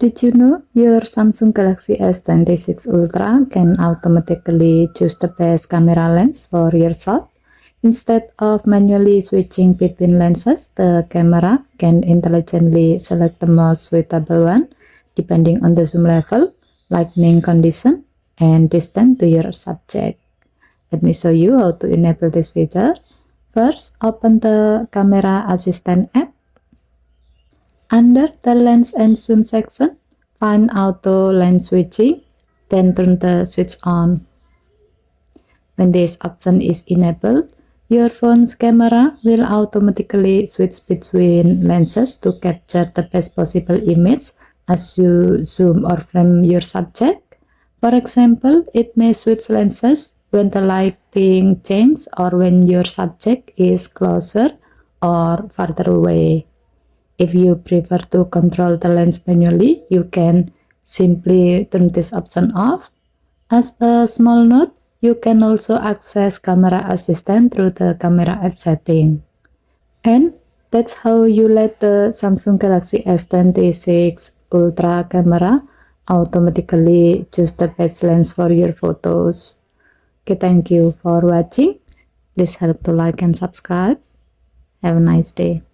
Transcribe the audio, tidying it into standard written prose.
Did you know your Samsung Galaxy S26 Ultra can automatically choose the best camera lens for your shot? Instead of manually switching between lenses, the camera can intelligently select the most suitable one depending on the zoom level, lighting condition, and distance to your subject. Let me show you how to enable this feature. First, open the Camera Assistant app. Under the lens and zoom section, find auto lens switching, then turn the switch on. When this option is enabled, your phone's camera will automatically switch between lenses to capture the best possible image as you zoom or frame your subject. For example, it may switch lenses when the lighting changes or when your subject is closer or farther away. If you prefer to control the lens manually, you can simply turn this option off. As a small note, you can also access Camera Assistant through the camera app setting. And that's how you let the Samsung Galaxy S26 Ultra camera automatically choose the best lens for your photos. Okay, thank you for watching. Please help to like and subscribe. Have a nice day.